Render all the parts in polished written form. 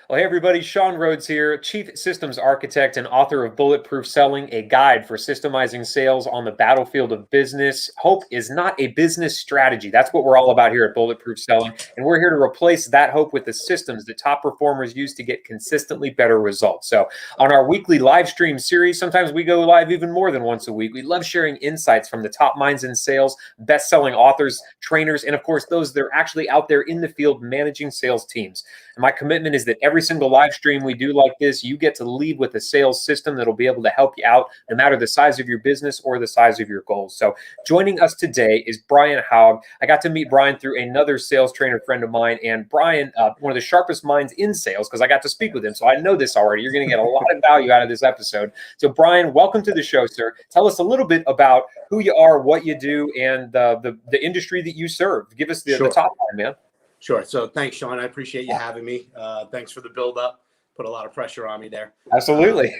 Well, hey everybody, Sean Rhodes here, Chief Systems Architect and author of Bulletproof Selling, a guide for systemizing sales on the battlefield of business. Hope is not a business strategy. That's what we're all about here at Bulletproof Selling. And we're here to replace that hope with the systems that top performers use to get consistently better results. So on our weekly live stream series, sometimes we go live even more than once a week. We love sharing insights from the top minds in sales, best-selling authors, trainers, and of course, those that are actually out there in the field managing sales teams. And my commitment is that every single live stream we do like this, you get to leave with a sales system that'll be able to help you out no matter the size of your business or the size of your goals. So joining us today is Brian Haug. I got to meet Brian through another sales trainer friend of mine, and Brian, one of the sharpest minds in sales, because I got to speak with him. So I know this already. You're going to get a lot of value out of this episode. So Brian, welcome to the show, sir. Tell us a little bit about who you are, what you do, and the industry that you serve. Give us the top line, man. Sure. So thanks, Sean. I appreciate you having me. Thanks for the build up. Put a lot of pressure on me there. Absolutely.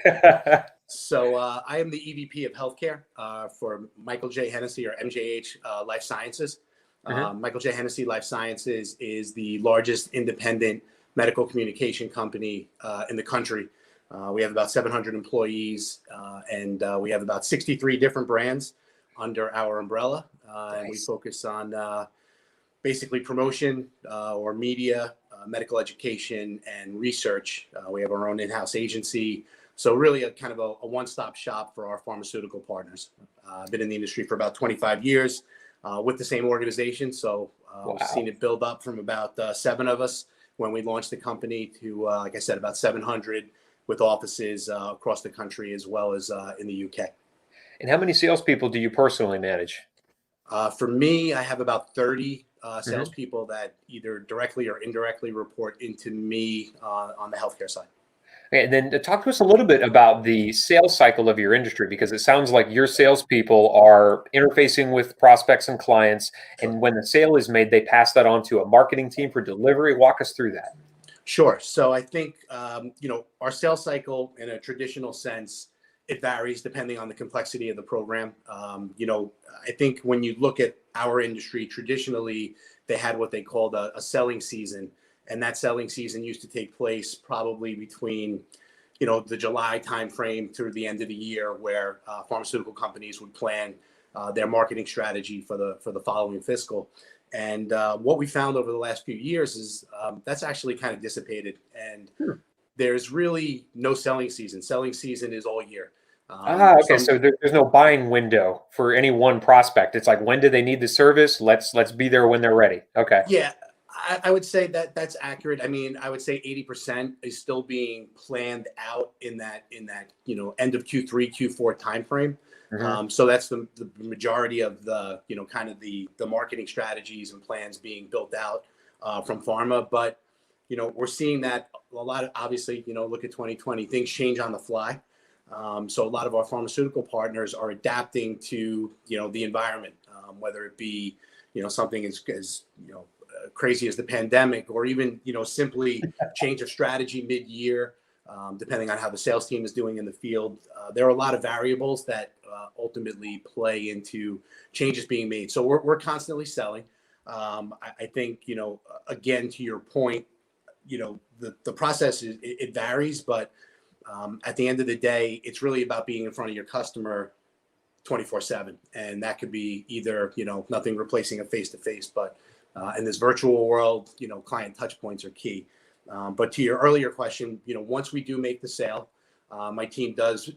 So I am the EVP of healthcare for Michael J. Hennessy, or MJH Life Sciences. Michael J. Hennessy Life Sciences is the largest independent medical communication company in the country. We have about 700 employees, and we have about 63 different brands under our umbrella. Nice. And we focus on basically promotion or media, medical education, and research. We have our own in-house agency. So really a kind of a one-stop shop for our pharmaceutical partners. I've been in the industry for about 25 years with the same organization. So we've seen it build up from about 7 of us when we launched the company to, like I said, about 700 with offices across the country as well as in the UK. And how many salespeople do you personally manage? For me, I have about 30 salespeople that either directly or indirectly report into me on the healthcare side. Okay, and then talk to us a little bit about the sales cycle of your industry, because it sounds like your salespeople are interfacing with prospects and clients, and when the sale is made, they pass that on to a marketing team for delivery. Walk us through that. Sure. So I think, our sales cycle in a traditional sense, it varies depending on the complexity of the program. I think when you look at our industry, traditionally, they had what they called a selling season. And that selling season used to take place probably between, the July timeframe through the end of the year, where pharmaceutical companies would plan their marketing strategy for the following fiscal. And what we found over the last few years is that's actually kind of dissipated. And there's really no selling season. Selling season is all year. Okay. So there's no buying window for any one prospect. It's like, when do they need the service? Let's be there when they're ready. Okay. Yeah, I would say that's accurate. I mean, I would say 80% is still being planned out in that end of Q3, Q4 timeframe. So that's the majority of the kind of the marketing strategies and plans being built out from pharma. But we're seeing that a lot of, obviously, look at 2020, things change on the fly. So a lot of our pharmaceutical partners are adapting to, the environment, whether it be, something as crazy as the pandemic, or even, simply change of strategy mid-year, depending on how the sales team is doing in the field. There are a lot of variables that ultimately play into changes being made. So we're constantly selling. I think, again, to your point, the process it varies, but at the end of the day, it's really about being in front of your customer 24/7. And that could be either, nothing replacing a face-to-face, but in this virtual world, client touch points are key. But to your earlier question, once we do make the sale, my team does,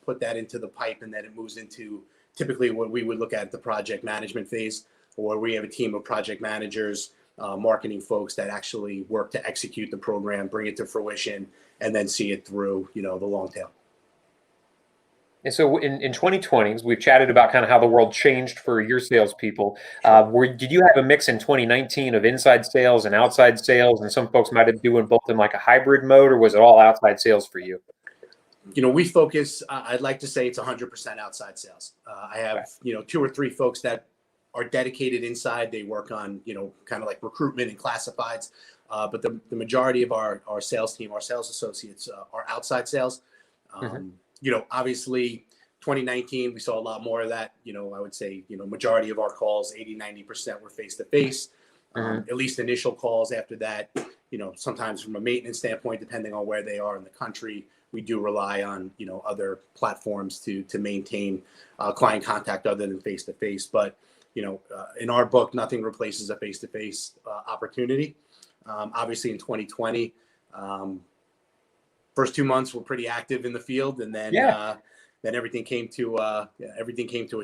put that into the pipe, and then it moves into typically what we would look at the project management phase, or we have a team of project managers, marketing folks that actually work to execute the program, bring it to fruition, and then see it through, the long tail. And so in 2020, we've chatted about kind of how the world changed for your salespeople. Did you have a mix in 2019 of inside sales and outside sales? And some folks might have been doing both in like a hybrid mode, or was it all outside sales for you? We focus, I'd like to say it's 100% outside sales. I have, 2 or 3 folks that are dedicated inside. They work on, kind of like recruitment and classifieds. But the majority of our sales team, our sales associates are outside sales. Obviously 2019, we saw a lot more of that. I would say, majority of our calls, 80-90% were face-to-face. At least initial calls. After that, sometimes from a maintenance standpoint, depending on where they are in the country, we do rely on, other platforms to maintain client contact other than face-to-face. But, in our book, nothing replaces a face-to-face opportunity. Obviously in 2020, first 2 months were pretty active in the field, and then everything came to a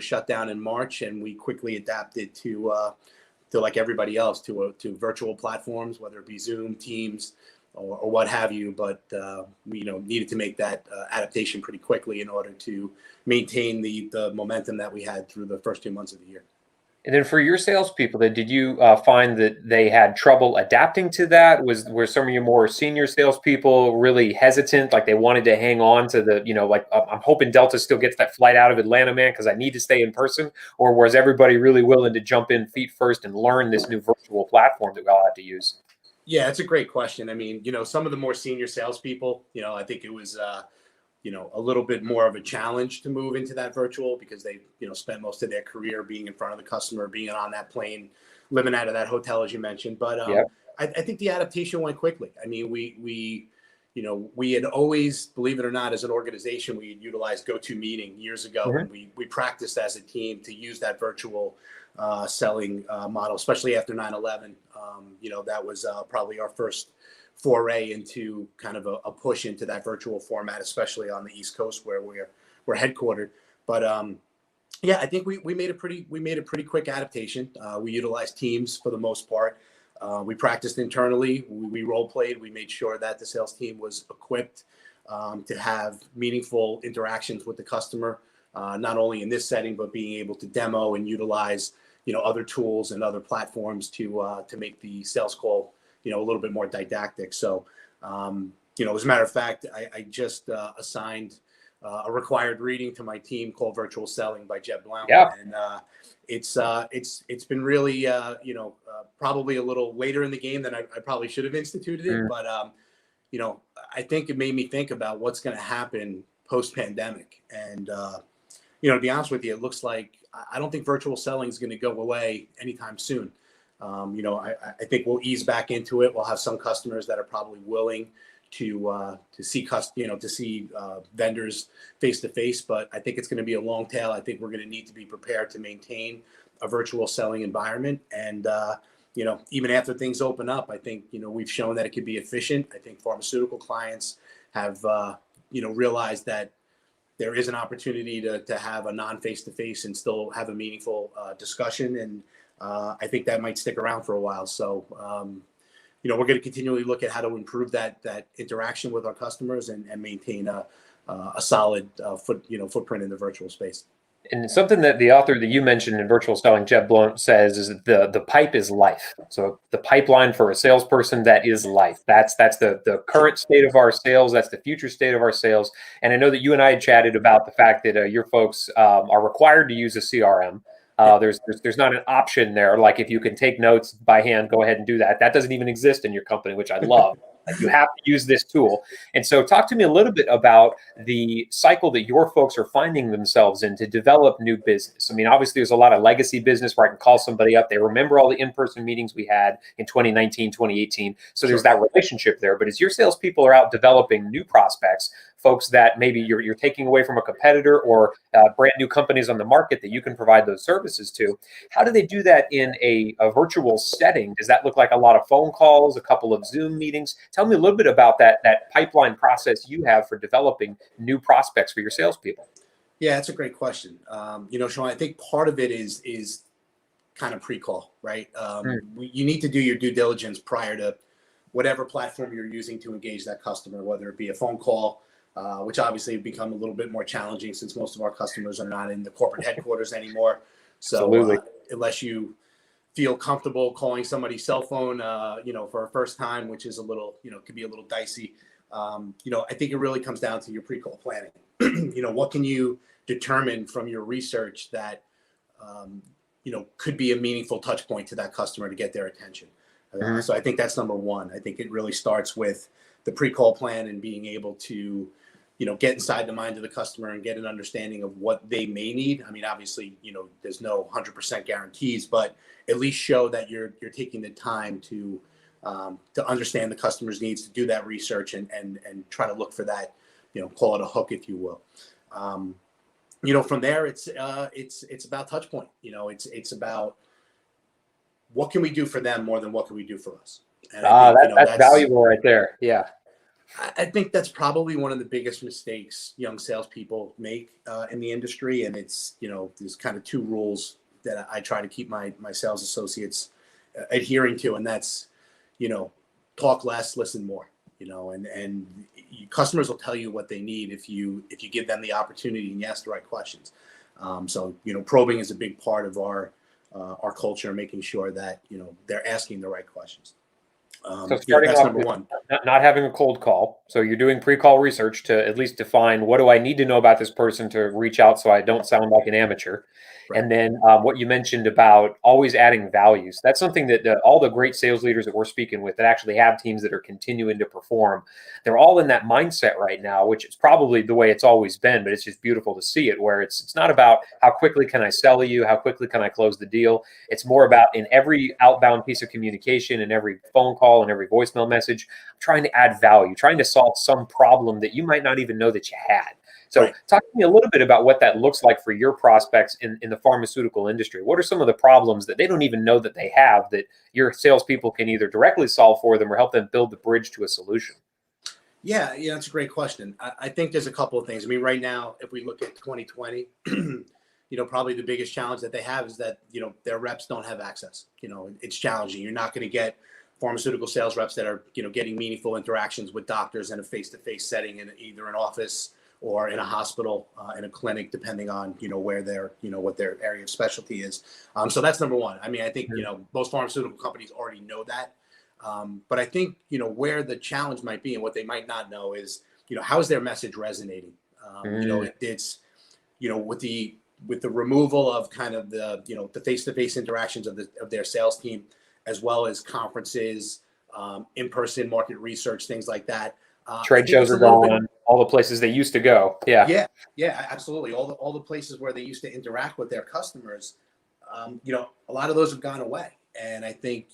shutdown in March, and we quickly adapted to like everybody else to virtual platforms, whether it be Zoom, Teams, or what have you. But we needed to make that adaptation pretty quickly in order to maintain the momentum that we had through the first 2 months of the year. And then for your salespeople, then did you find that they had trouble adapting to that? Were some of your more senior salespeople really hesitant, like they wanted to hang on to the, like I'm hoping Delta still gets that flight out of Atlanta, man, because I need to stay in person? Or was everybody really willing to jump in feet first and learn this new virtual platform that we all have to use? Yeah, it's a great question. I mean, some of the more senior salespeople, I think it was a little bit more of a challenge to move into that virtual, because they, spent most of their career being in front of the customer, being on that plane, living out of that hotel, as you mentioned. But I think the adaptation went quickly. I mean, we had always, believe it or not, as an organization, we had utilized GoToMeeting years ago, and we practiced as a team to use that virtual selling model, especially after 9/11. That was probably our first foray into kind of a push into that virtual format, especially on the East Coast where we're headquartered. But I think we made a pretty quick adaptation. We utilized Teams for the most part. We practiced internally. We role played. We made sure that the sales team was equipped to have meaningful interactions with the customer, not only in this setting, but being able to demo and utilize other tools and other platforms to make the sales call a little bit more didactic. So, as a matter of fact, I just assigned a required reading to my team called Virtual Selling by Jeb Blount. Yeah. And it's been really, probably a little later in the game than I probably should have instituted it. But, I think it made me think about what's going to happen post-pandemic. And, to be honest with you, it looks like I don't think virtual selling is going to go away anytime soon. I think we'll ease back into it. We'll have some customers that are probably willing to see vendors face to face, but I think it's going to be a long tail. I think we're going to need to be prepared to maintain a virtual selling environment. And even after things open up, I think we've shown that it can be efficient. I think pharmaceutical clients have realized that there is an opportunity to have a non-face-to-face and still have a meaningful discussion. And I think that might stick around for a while. So, we're going to continually look at how to improve that interaction with our customers and maintain a solid footprint in the virtual space. And something that the author that you mentioned in Virtual Selling, Jeb Blount, says is that the pipe is life. So the pipeline for a salesperson, that is life. That's the current state of our sales. That's the future state of our sales. And I know that you and I had chatted about the fact that your folks are required to use a CRM. There's not an option there. Like if you can take notes by hand, go ahead and do that. That doesn't even exist in your company, which I love. Like you have to use this tool. And so talk to me a little bit about the cycle that your folks are finding themselves in to develop new business. I mean, obviously there's a lot of legacy business where I can call somebody up. They remember all the in-person meetings we had in 2019, 2018. So there's that relationship there. But as your salespeople are out developing new prospects, folks that maybe you're taking away from a competitor or brand new companies on the market that you can provide those services to, how do they do that in a virtual setting? Does that look like a lot of phone calls, a couple of Zoom meetings? Tell me a little bit about that pipeline process you have for developing new prospects for your salespeople. Yeah, that's a great question. Sean, I think part of it is kind of pre-call, right? You need to do your due diligence prior to whatever platform you're using to engage that customer, whether it be a phone call, which obviously have become a little bit more challenging since most of our customers are not in the corporate headquarters anymore. So unless you feel comfortable calling somebody's cell phone, for a first time, which is a little, could be a little dicey. I think it really comes down to your pre-call planning. What can you determine from your research that, could be a meaningful touch point to that customer to get their attention. So I think that's number one. I think it really starts with the pre-call plan and being able to, get inside the mind of the customer and get an understanding of what they may need. I mean, obviously, there's no 100% guarantees, but at least show that you're taking the time to to understand the customer's needs, to do that research and try to look for that, call it a hook, if you will. From there, it's about touch point. It's about what can we do for them more than what can we do for us. And I think, that's valuable right there. Yeah. I think that's probably one of the biggest mistakes young salespeople make in the industry. And it's, there's kind of two rules that I try to keep my sales associates adhering to. And that's, talk less, listen more, and customers will tell you what they need if you give them the opportunity and you ask the right questions. So, probing is a big part of our culture, making sure that, they're asking the right questions. So starting that's off number with one. not having a cold call. So you're doing pre-call research to at least define what do I need to know about this person to reach out so I don't sound like an amateur. Right. And then what you mentioned about always adding values. That's something that all the great sales leaders that we're speaking with that actually have teams that are continuing to perform, they're all in that mindset right now, which is probably the way it's always been, but it's just beautiful to see it where it's not about how quickly can I sell you, how quickly can I close the deal. It's more about in every outbound piece of communication, in every phone call and every voicemail message, trying to add value, trying to solve some problem that you might not even know that you had. So Right. talk to me a little bit about what that looks like for your prospects in the pharmaceutical industry. What are some of the problems that they don't even know that they have that your salespeople can either directly solve for them or help them build the bridge to a solution? Yeah, that's a great question. I think there's a couple of things. I mean, right now, if we look at 2020, probably the biggest challenge that they have is that, their reps don't have access. It's challenging. You're not going to get pharmaceutical sales reps that are, getting meaningful interactions with doctors in a face-to-face setting in either an office or in a hospital, in a clinic, depending on, where their, what their area of specialty is. So that's number one. I mean, I think, most pharmaceutical companies already know that. But I think, where the challenge might be and what they might not know is, how is their message resonating? It's, with the removal of kind of the, the face-to-face interactions of their sales team, as well as conferences, in-person market research, things like that. Trade shows are gone, all the places they used to go. Yeah. Yeah, absolutely. All the places where they used to interact with their customers, a lot of those have gone away. And I think,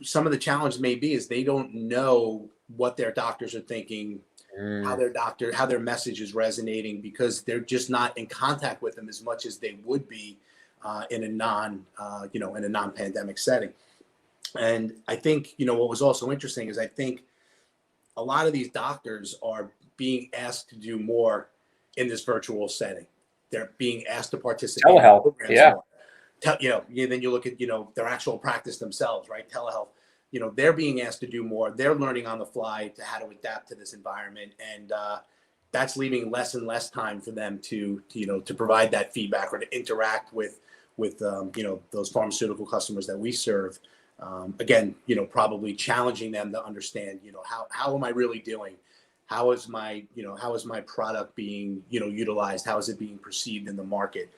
some of the challenge may be is they don't know what their doctors are thinking, how their message is resonating, because they're just not in contact with them as much as they would be in a non-pandemic setting. And I think, what was also interesting is I think a lot of these doctors are being asked to do more in this virtual setting. They're being asked to participate in programs more. Then you look at, their actual practice themselves, right? Telehealth, they're being asked to do more. They're learning on the fly to how to adapt to this environment. And that's leaving less and less time for them to provide that feedback or to interact with those pharmaceutical customers that we serve. Again, probably challenging them to understand, how am I really doing? How is my product being, utilized? How is it being perceived in the market?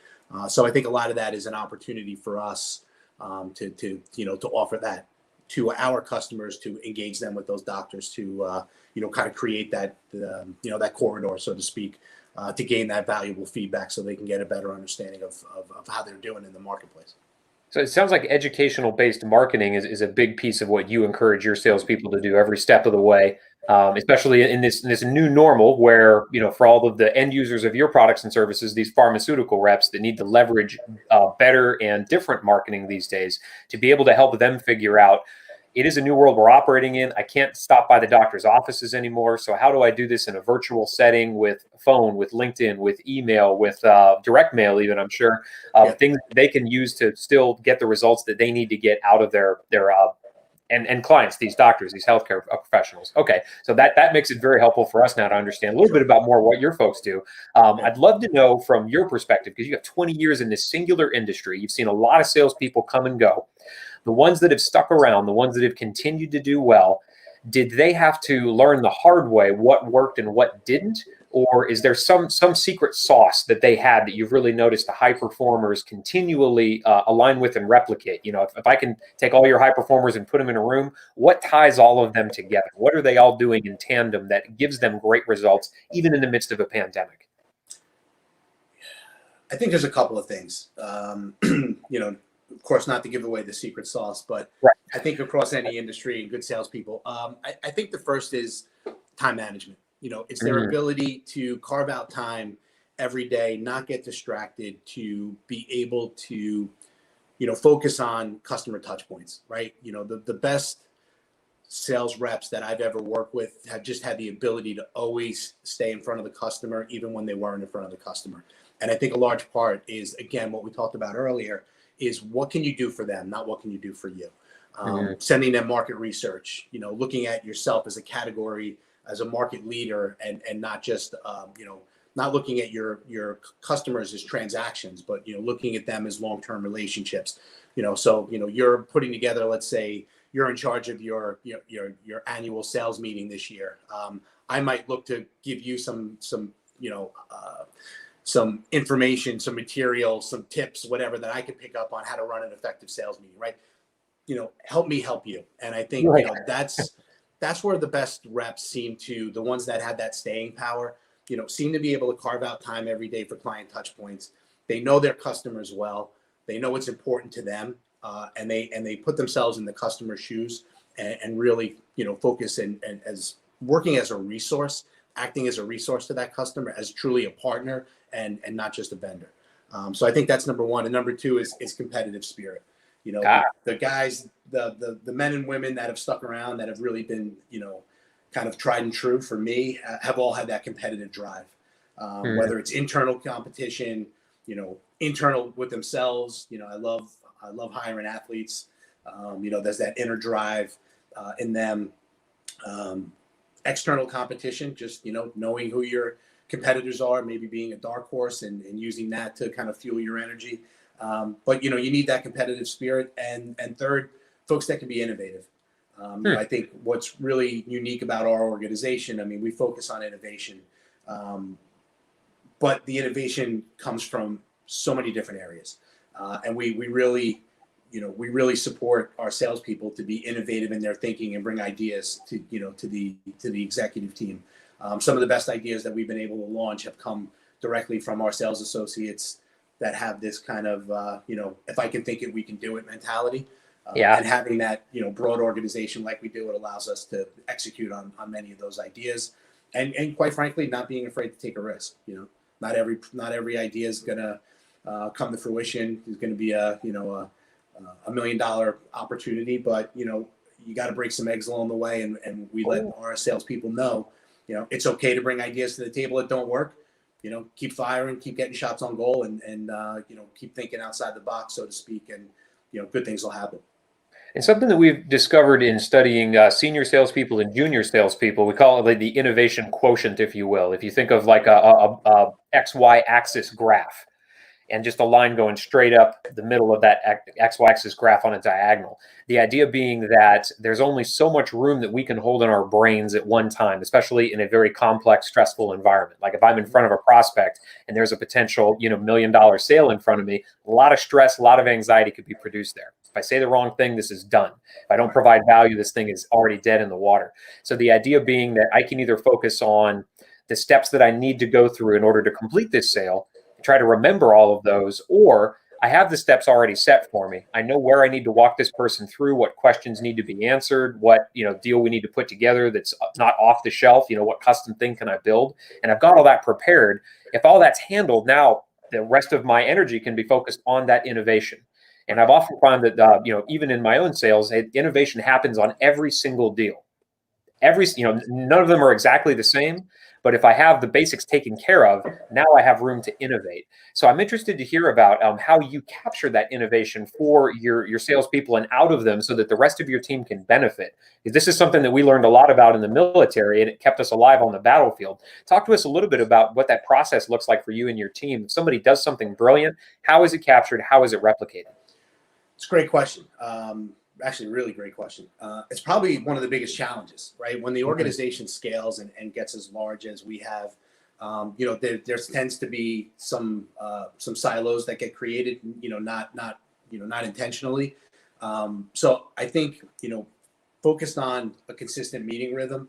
So I think a lot of that is an opportunity for us to offer that to our customers, to engage them with those doctors, to kind of create that that corridor, so to speak, to gain that valuable feedback so they can get a better understanding of how they're doing in the marketplace. So it sounds like educational-based marketing is a big piece of what you encourage your salespeople to do every step of the way, especially in this new normal where, for all of the end users of your products and services, these pharmaceutical reps that need to leverage better and different marketing these days to be able to help them figure out, it is a new world we're operating in. I can't stop by the doctor's offices anymore. So how do I do this in a virtual setting with phone, with LinkedIn, with email, with direct mail, even, I'm sure, things they can use to still get the results that they need to get out of their and clients, these doctors, these healthcare professionals. Okay, so that makes it very helpful for us now to understand a little bit about more what your folks do. I'd love to know from your perspective, because you have 20 years in this singular industry. You've seen a lot of salespeople come and go. The ones that have stuck around, the ones that have continued to do well, did they have to learn the hard way what worked and what didn't? Or is there some secret sauce that they had that you've really noticed the high performers continually align with and replicate? If I can take all your high performers and put them in a room, what ties all of them together? What are they all doing in tandem that gives them great results, even in the midst of a pandemic? I think there's a couple of things. of course, not to give away the secret sauce, but Right. I think across any industry and good salespeople, I think the first is time management. It's their ability to carve out time every day, not get distracted, to be able to, focus on customer touch points, right? The best sales reps that I've ever worked with have just had the ability to always stay in front of the customer, even when they weren't in front of the customer. And I think a large part is, again, what we talked about earlier, is what can you do for them, not what can you do for you. Sending them market research, looking at yourself as a category, as a market leader, and not just, not looking at your customers as transactions, but, looking at them as long-term relationships. So, you're putting together, let's say, you're in charge of your annual sales meeting this year. I might look to give you some information, some material, some tips, whatever that I can pick up on how to run an effective sales meeting, right? Help me help you. And I think, that's where the best reps the ones that have that staying power, seem to be able to carve out time every day for client touch points. They know their customers well. They know what's important to them. And they put themselves in the customer's shoes and really, focus and as working as a resource, acting as a resource to that customer, as truly a partner and not just a vendor. So I think that's number one. And number two is competitive spirit. The guys, the men and women that have stuck around, that have really been, kind of tried and true for me, have all had that competitive drive. Whether it's internal competition, internal with themselves. I love hiring athletes. There's that inner drive in them. External competition, just, knowing who your competitors are, maybe being a dark horse and using that to kind of fuel your energy. But, you need that competitive spirit. And third, folks that can be innovative. I think what's really unique about our organization, we focus on innovation. But the innovation comes from so many different areas. And we really support our salespeople to be innovative in their thinking and bring ideas to the executive team. Some of the best ideas that we've been able to launch have come directly from our sales associates that have this kind of, if I can think it, we can do it mentality. And having that, broad organization like we do, it allows us to execute on many of those ideas. And quite frankly, not being afraid to take a risk. Not every idea is going to come to fruition. Is going to be a $1 million opportunity, but you got to break some eggs along the way, and we let our salespeople know, it's okay to bring ideas to the table that don't work. Keep firing, keep getting shots on goal, and keep thinking outside the box, so to speak, and good things will happen. And something that we've discovered in studying senior salespeople and junior salespeople, we call it like the innovation quotient, if you will. If you think of like a XY axis graph, and just a line going straight up the middle of that x-axis graph on a diagonal. The idea being that there's only so much room that we can hold in our brains at one time, especially in a very complex, stressful environment. Like if I'm in front of a prospect and there's a potential, $1 million sale in front of me, a lot of stress, a lot of anxiety could be produced there. If I say the wrong thing, this is done. If I don't provide value, this thing is already dead in the water. So the idea being that I can either focus on the steps that I need to go through in order to complete this sale, try to remember all of those, or I have the steps already set for me. I know where I need to walk this person through, what questions need to be answered, what deal we need to put together that's not off the shelf, what custom thing can I build, and I've got all that prepared. If all that's handled, now the rest of my energy can be focused on that innovation. And I've often found that even in my own sales, innovation happens on every single deal. None of them are exactly the same, but if I have the basics taken care of, now I have room to innovate. So I'm interested to hear about how you capture that innovation for your salespeople and out of them so that the rest of your team can benefit. Because this is something that we learned a lot about in the military, and it kept us alive on the battlefield. Talk to us a little bit about what that process looks like for you and your team. If somebody does something brilliant, how is it captured? How is it replicated? It's a great question. Actually, really great question. It's probably one of the biggest challenges, right? When the organization scales and gets as large as we have, there tends to be some silos that get created, not intentionally. So I think, focused on a consistent meeting rhythm,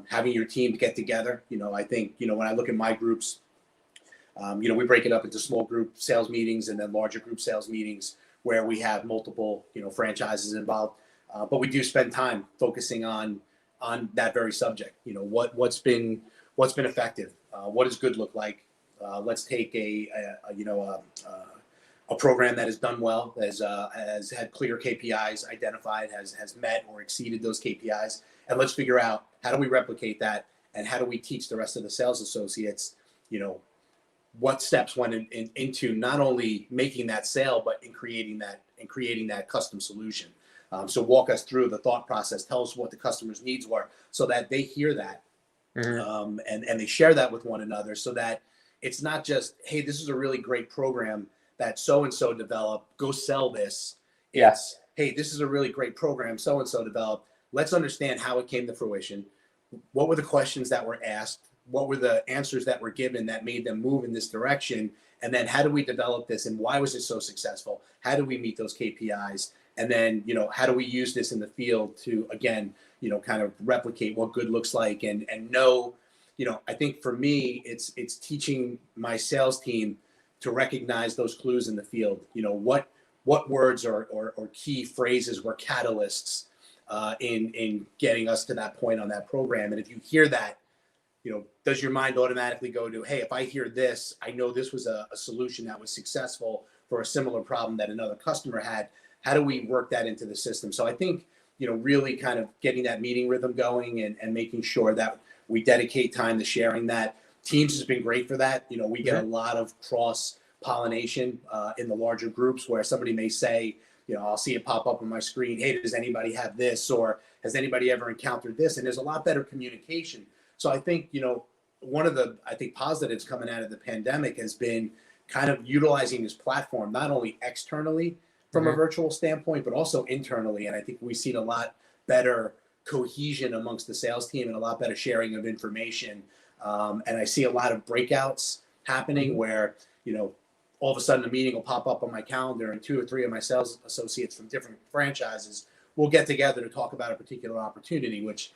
having your team get together. I think, when I look at my groups, we break it up into small group sales meetings and then larger group sales meetings, where we have multiple, franchises involved. But we do spend time focusing on that very subject. What's been effective. What does good look like? Let's take a program that has done well, has had clear KPIs identified, has met or exceeded those KPIs, and let's figure out how do we replicate that, and how do we teach the rest of the sales associates, what steps went into not only making that sale, but in creating that custom solution. So walk us through the thought process. Tell us what the customer's needs were, so that they hear that, and they share that with one another, so that it's not just, hey, this is a really great program that so-and-so developed, go sell this. Yes. Hey, this is a really great program so-and-so developed. Let's understand how it came to fruition. What were the questions that were asked? What were the answers that were given that made them move in this direction? And then how do we develop this, and why was it so successful? How do we meet those KPIs? And then, how do we use this in the field to, again, kind of replicate what good looks like, and know, I think for me, it's teaching my sales team to recognize those clues in the field. What words or key phrases were catalysts in getting us to that point on that program. And if you hear that, does your mind automatically go to, hey, if I hear this, I know this was a solution that was successful for a similar problem that another customer had. How do we work that into the system? So I think, really kind of getting that meeting rhythm going, and making sure that we dedicate time to sharing that. Teams has been great for that. We get a lot of cross pollination in the larger groups, where somebody may say, I'll see it pop up on my screen, hey, does anybody have this, or has anybody ever encountered this? And there's a lot better communication. So I think, one of the, positives coming out of the pandemic has been kind of utilizing this platform, not only externally from a virtual standpoint, but also internally. And I think we've seen a lot better cohesion amongst the sales team, and a lot better sharing of information. And I see a lot of breakouts happening where, all of a sudden a meeting will pop up on my calendar, and 2 or 3 of my sales associates from different franchises will get together to talk about a particular opportunity, which,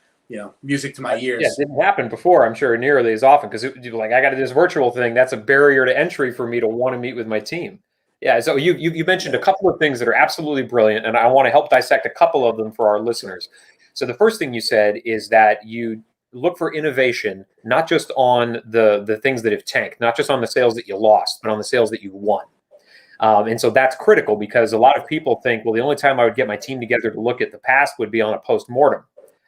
music to my ears. Yeah, it didn't happen before, I'm sure, nearly as often, because like, I got to do this virtual thing. That's a barrier to entry for me to want to meet with my team. Yeah, so you mentioned a couple of things that are absolutely brilliant, and I want to help dissect a couple of them for our listeners. So the first thing you said is that you look for innovation, not just on the things that have tanked, not just on the sales that you lost, but on the sales that you won. And so that's critical, because a lot of people think, well, the only time I would get my team together to look at the past would be on a post-mortem.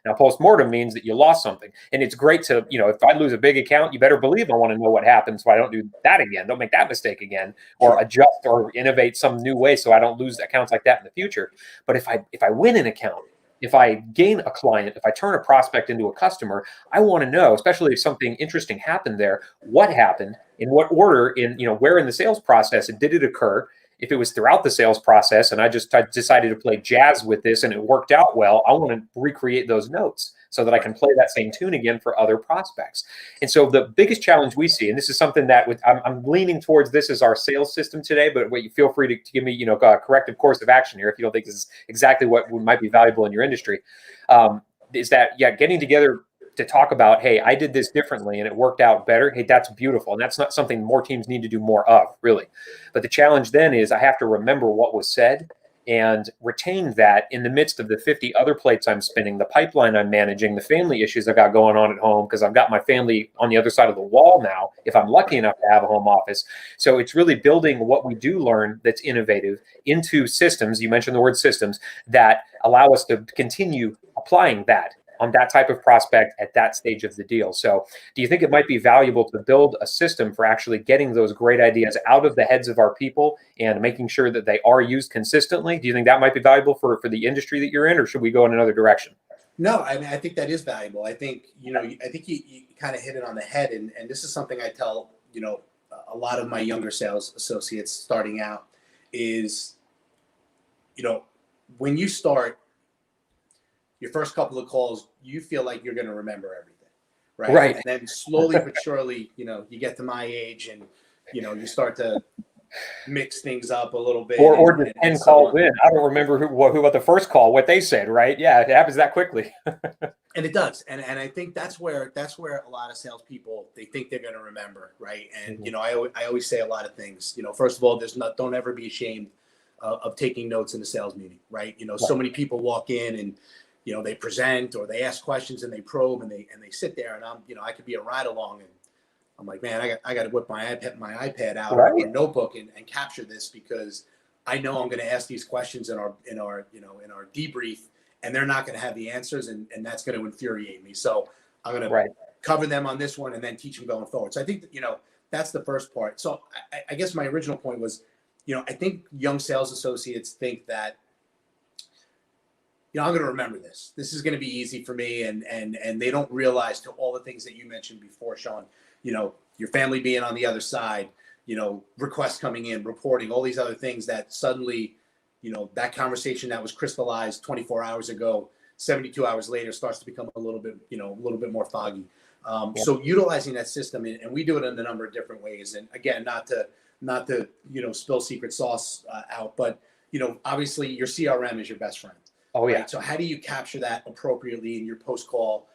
Now, post-mortem means that you lost something. And it's great to, if I lose a big account, you better believe I want to know what happened, so I don't do that again. Don't make that mistake again, or adjust or innovate some new way so I don't lose accounts like that in the future. But if I win an account, if I gain a client, if I turn a prospect into a customer, I want to know, especially if something interesting happened there, what happened, in what order, where in the sales process did it occur. If it was throughout the sales process and I decided to play jazz with this and it worked out well, I want to recreate those notes so that I can play that same tune again for other prospects. And so the biggest challenge we see, and this is something that I'm leaning towards this as our sales system today, but you feel free to give me, a corrective course of action here if you don't think this is exactly what might be valuable in your industry, is that, getting together to talk about, hey, I did this differently and it worked out better. Hey, that's beautiful. And that's not something more teams need to do more of, really. But the challenge then is I have to remember what was said and retain that in the midst of the 50 other plates I'm spinning, the pipeline I'm managing, the family issues I've got going on at home, because I've got my family on the other side of the wall now, if I'm lucky enough to have a home office. So it's really building what we do learn that's innovative into systems, you mentioned the word systems, that allow us to continue applying that on that type of prospect at that stage of the deal. So do you think it might be valuable to build a system for actually getting those great ideas out of the heads of our people and making sure that they are used consistently? Do you think that might be valuable for the industry that you're in, or should we go in another direction? No, I mean, I think that is valuable. I think, you kind of hit it on the head. And this is something I tell, a lot of my younger sales associates starting out is, when you start, your first couple of calls, you feel like you're going to remember everything, right? And then slowly but surely, you get to my age, and you start to mix things up a little bit. Or just 10 calls in. I don't remember who the first call, what they said, right? Yeah, it happens that quickly. And it does. And I think that's where a lot of salespeople, they think they're going to remember, right? And I always say a lot of things. First of all, don't ever be ashamed of taking notes in the sales meeting, right? So many people walk in and, they present or they ask questions and they probe and they sit there and I could be a ride along and I'm like, man, I got to whip my iPad out or notebook and capture this because I know I'm going to ask these questions in our debrief and they're not going to have the answers and that's going to infuriate me. So I'm going to cover them on this one and then teach them going forward. So I think that, that's the first part. So I guess my original point was, I think young sales associates think that, I'm going to remember this. This is going to be easy for me. And they don't realize to all the things that you mentioned before, Sean, your family being on the other side, requests coming in, reporting, all these other things that suddenly, that conversation that was crystallized 24 hours ago, 72 hours later starts to become a little bit more foggy. So utilizing that system, and we do it in a number of different ways. And again, not to spill secret sauce out, but obviously your CRM is your best friend. Oh yeah. Right? So how do you capture that appropriately in your post-call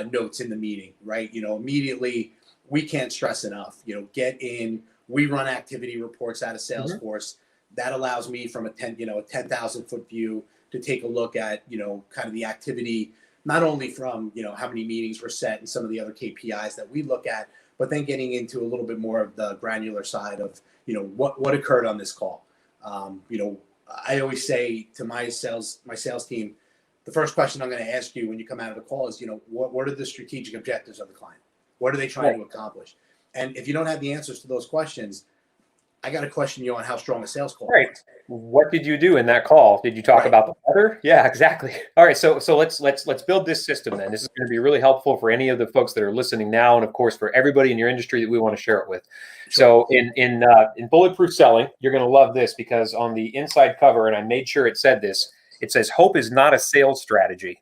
notes in the meeting? Right. Immediately, we can't stress enough. Get in. We run activity reports out of Salesforce. That allows me from a 10,000 foot view to take a look at kind of the activity, not only from how many meetings were set and some of the other KPIs that we look at, but then getting into a little bit more of the granular side of what occurred on this call. I always say to my sales team, the first question I'm going to ask you when you come out of the call is what are the strategic objectives of the client? What are they trying to accomplish? And if you don't have the answers to those questions, I got to question you on how strong a sales call is. What did you do in that call? Did you talk about the weather? Yeah, exactly. All right. So let's build this system then. This is going to be really helpful for any of the folks that are listening now, and of course for everybody in your industry that we want to share it with. Sure. So in Bulletproof Selling, you're going to love this because on the inside cover, and I made sure it said this, it says hope is not a sales strategy.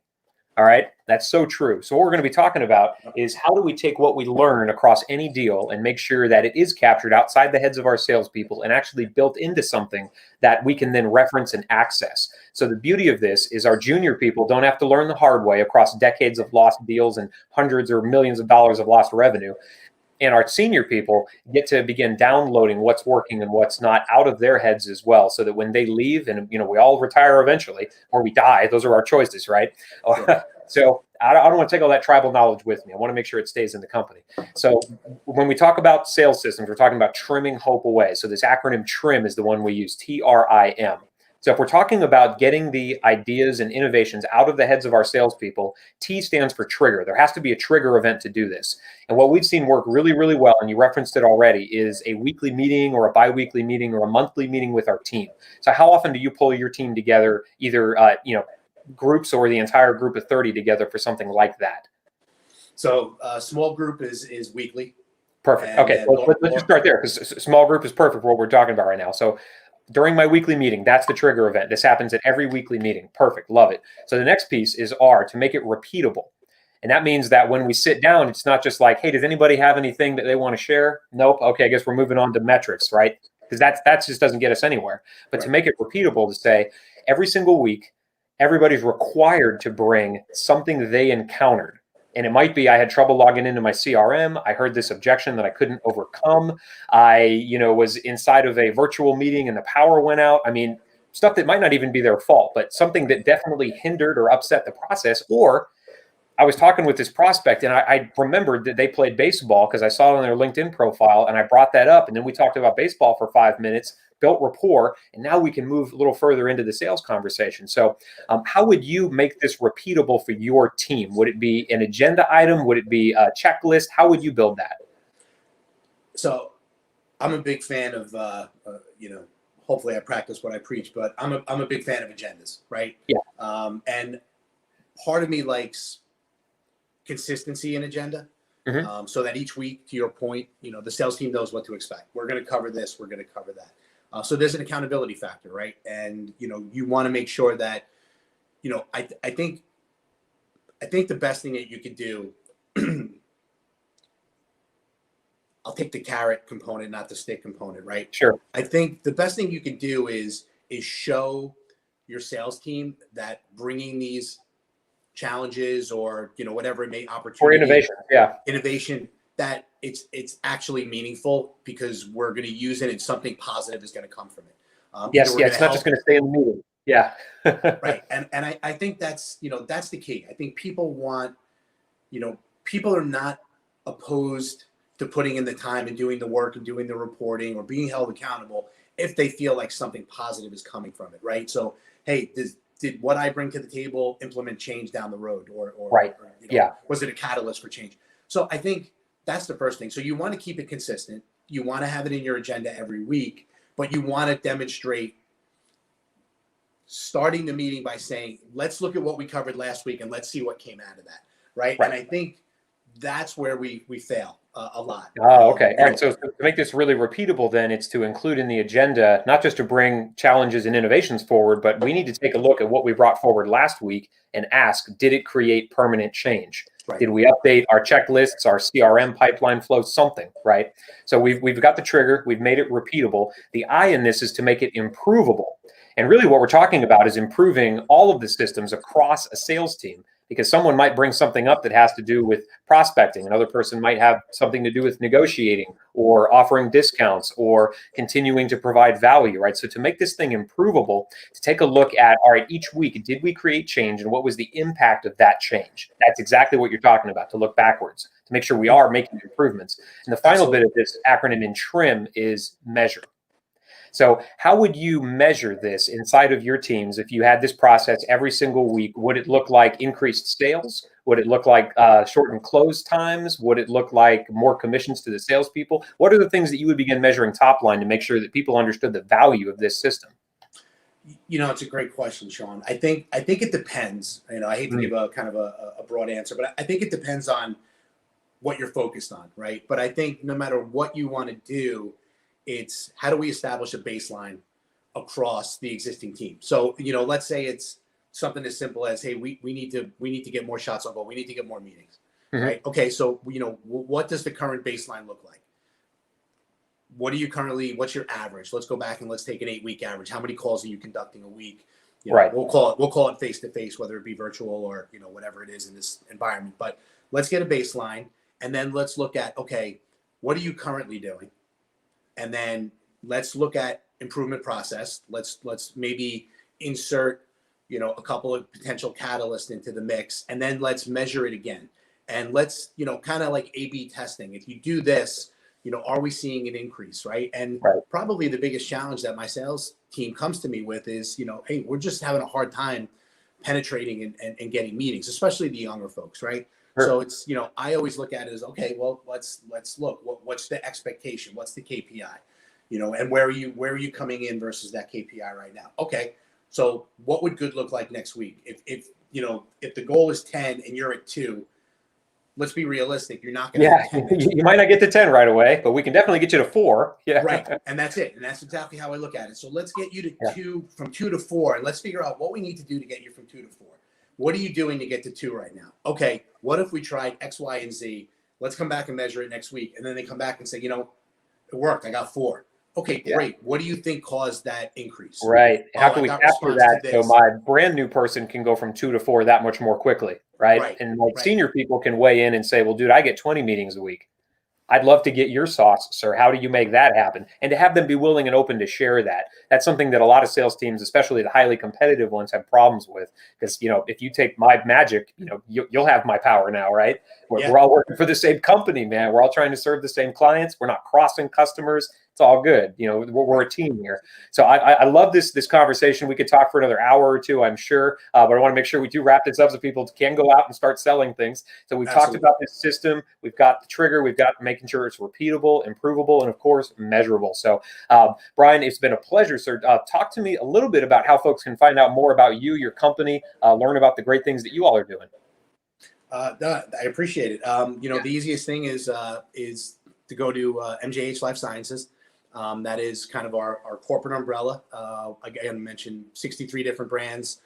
All right. That's so true. So what we're going to be talking about is how do we take what we learn across any deal and make sure that it is captured outside the heads of our salespeople and actually built into something that we can then reference and access. So the beauty of this is our junior people don't have to learn the hard way across decades of lost deals and hundreds or millions of dollars of lost revenue. And our senior people get to begin downloading what's working and what's not out of their heads as well, so that when they leave, and we all retire eventually, or we die, those are our choices, right? Sure. So I don't want to take all that tribal knowledge with me. I want to make sure it stays in the company. So when we talk about sales systems, we're talking about trimming hope away. So this acronym TRIM is the one we use, TRIM. So if we're talking about getting the ideas and innovations out of the heads of our salespeople, T stands for trigger. There has to be a trigger event to do this. And what we've seen work really, really well, and you referenced it already, is a weekly meeting or a bi-weekly meeting or a monthly meeting with our team. So how often do you pull your team together, either groups or the entire group of 30 together for something like that? So small group is weekly. Perfect. Okay, let's just start there because small group is perfect for what we're talking about right now. So during my weekly meeting, that's the trigger event. This happens at every weekly meeting. Perfect. Love it. So the next piece is R, to make it repeatable. And that means that when we sit down, it's not just like, hey, does anybody have anything that they want to share? Nope. Okay, I guess we're moving on to metrics, right? Because that just doesn't get us anywhere. But to make it repeatable, to say every single week, everybody's required to bring something they encountered. And it might be, I had trouble logging into my CRM. I heard this objection that I couldn't overcome. I, was inside of a virtual meeting and the power went out. I mean, stuff that might not even be their fault, but something that definitely hindered or upset the process. Or I was talking with this prospect and I remembered that they played baseball because I saw it on their LinkedIn profile and I brought that up. And then we talked about baseball for 5 minutes, built rapport, and now we can move a little further into the sales conversation. So how would you make this repeatable for your team? Would it be an agenda item? Would it be a checklist? How would you build that? So I'm a big fan of, hopefully I practice what I preach, but I'm a big fan of agendas, right? Yeah. And part of me likes consistency in agenda. So that each week, to your point, the sales team knows what to expect. We're going to cover this. We're going to cover that. So there's an accountability factor, right? And, you want to make sure that, I think the best thing that you could do, I'll take the carrot component, not the stick component, right? Sure. I think the best thing you can do is show your sales team that bringing these challenges or, whatever it may opportunity or innovation, that it's actually meaningful because we're going to use it and something positive is going to come from it. Yes, We're yeah, going to it's not just help. going to stay in the meeting. Yeah. Right. And I think that's, that's the key. I think people want, people are not opposed to putting in the time and doing the work and doing the reporting or being held accountable if they feel like something positive is coming from it. Right. So, hey, did what I bring to the table implement change down the road, Right. Yeah. was it a catalyst for change? So I think that's the first thing. So you want to keep it consistent. You want to have it in your agenda every week, but you want to demonstrate starting the meeting by saying, let's look at what we covered last week and let's see what came out of that. Right. Right. And I think that's where we fail a lot. Oh, okay. All right. So to make this really repeatable, then it's to include in the agenda, not just to bring challenges and innovations forward, but we need to take a look at what we brought forward last week and ask, did it create permanent change? Right. Did we update our checklists, our CRM pipeline flow, something, right? So we've got the trigger, we've made it repeatable. The I in this is to make it improvable. And really what we're talking about is improving all of the systems across a sales team, because someone might bring something up that has to do with prospecting. Another person might have something to do with negotiating or offering discounts or continuing to provide value, right? So to make this thing improvable, to take a look at, all right, each week, did we create change and what was the impact of that change? That's exactly what you're talking about, to look backwards, to make sure we are making improvements. And the final bit of this acronym in TRIM is measure. So how would you measure this inside of your teams if you had this process every single week? Would it look like increased sales? Would it look like shortened close times? Would it look like more commissions to the salespeople? What are the things that you would begin measuring top line to make sure that people understood the value of this system? It's a great question, Sean. I think it depends. I hate to give a kind of a broad answer, but I think it depends on what you're focused on, right? But I think no matter what you want to do, it's how do we establish a baseline across the existing team? So, let's say it's something as simple as, hey, we need to get more shots on goal. We need to get more meetings, right? Okay. So, what does the current baseline look like? What's your average? Let's go back and let's take an 8-week average. How many calls are you conducting a week? Right. We'll call it face to face, whether it be virtual or, whatever it is in this environment, but let's get a baseline. And then let's look at, okay, what are you currently doing? And then let's look at improvement process. Let's maybe insert, a couple of potential catalysts into the mix, and then let's measure it again. And let's, kind of like A/B testing. If you do this, are we seeing an increase, right? And probably the biggest challenge that my sales team comes to me with is, hey, we're just having a hard time penetrating and getting meetings, especially the younger folks, right? Sure. So it's, I always look at it as, okay, well, let's look, what's the expectation? What's the KPI? And where are you coming in versus that KPI right now? Okay. So what would good look like next week? If the goal is 10 and you're at 2, let's be realistic. You're not going to have 10 you might not get to 10 right away, but we can definitely get you to 4. Yeah. Right. And that's it. And that's exactly how I look at it. So let's get you to 2, from 2 to 4, and let's figure out what we need to do to get you from 2 to 4. What are you doing to get to 2 right now? Okay, what if we tried X, Y, and Z? Let's come back and measure it next week. And then they come back and say, it worked. I got 4. Okay, great. What do you think caused that increase? Right. How can we capture that so my brand new person can go from 2 to 4 that much more quickly? Right. And senior people can weigh in and say, well, dude, I get 20 meetings a week. I'd love to get your sauce, sir. How do you make that happen? And to have them be willing and open to share that. That's something that a lot of sales teams, especially the highly competitive ones, have problems with. Because, if you take my magic, you'll have my power now, right? We're all working for the same company, man. We're all trying to serve the same clients. We're not crossing customers. It's all good. We're a team here. So I love this conversation. We could talk for another hour or two, I'm sure. But I want to make sure we do wrap this up so people can go out and start selling things. So we've talked about this system. We've got the trigger. We've got making sure it's repeatable, improvable, and of course, measurable. So Brian, it's been a pleasure, sir. Talk to me a little bit about how folks can find out more about you, your company, learn about the great things that you all are doing. I appreciate it. The easiest thing is to go to MJH Life Sciences. That is kind of our corporate umbrella. Again, I mentioned 63 different brands,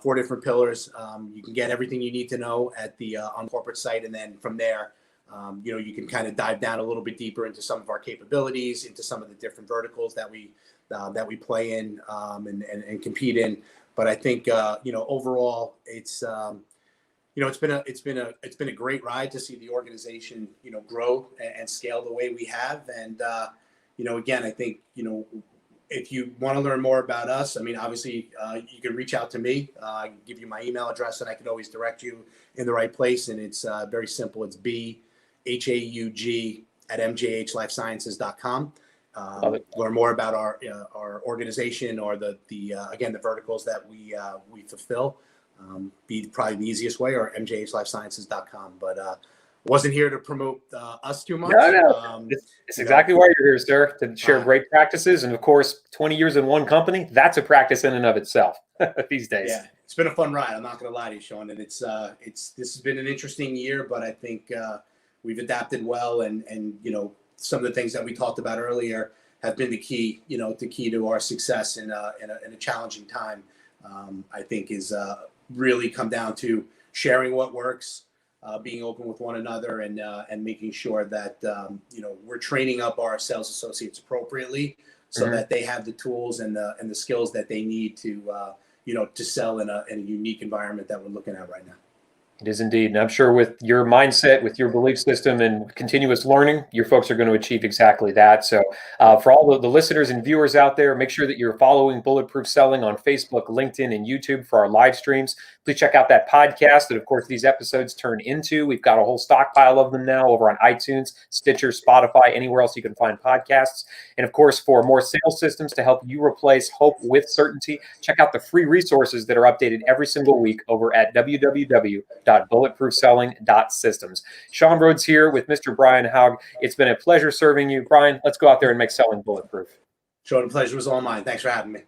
4 different pillars. You can get everything you need to know at the on corporate site, and then from there, you can kind of dive down a little bit deeper into some of our capabilities, into some of the different verticals that we play in and compete in. But I think overall, it's it's been a great ride to see the organization grow and scale the way we have. And again, I think if you want to learn more about us, I mean, obviously, you can reach out to me. I can give you my email address, and I can always direct you in the right place. And it's very simple. It's BHAUG@mjhlifesciences.com. Love it. Learn more about our organization, or the again, the verticals that we fulfill. Be probably the easiest way, or mjhlifesciences.com. But wasn't here to promote us too much. No. It's exactly why you're here, sir, to share great practices. And of course, 20 years in one company, that's a practice in and of itself these days. Yeah, it's been a fun ride. I'm not going to lie to you, Sean. And this has been an interesting year, but I think we've adapted well. And some of the things that we talked about earlier have been the key to our success in a challenging time. I think is really come down to sharing what works, being open with one another, and making sure that we're training up our sales associates appropriately, so that they have the tools and the skills that they need to sell in a unique environment that we're looking at right now. It is indeed. And I'm sure with your mindset, with your belief system and continuous learning, your folks are going to achieve exactly that. So for all the listeners and viewers out there, make sure that you're following Bulletproof Selling on Facebook, LinkedIn, and YouTube for our live streams. Please check out that podcast that, of course, these episodes turn into. We've got a whole stockpile of them now over on iTunes, Stitcher, Spotify, anywhere else you can find podcasts. And, of course, for more sales systems to help you replace hope with certainty, check out the free resources that are updated every single week over at www.bulletproofselling.systems. Sean Rhodes here with Mr. Brian Haug. It's been a pleasure serving you. Brian, let's go out there and make selling bulletproof. Sean, the pleasure was all mine. Thanks for having me.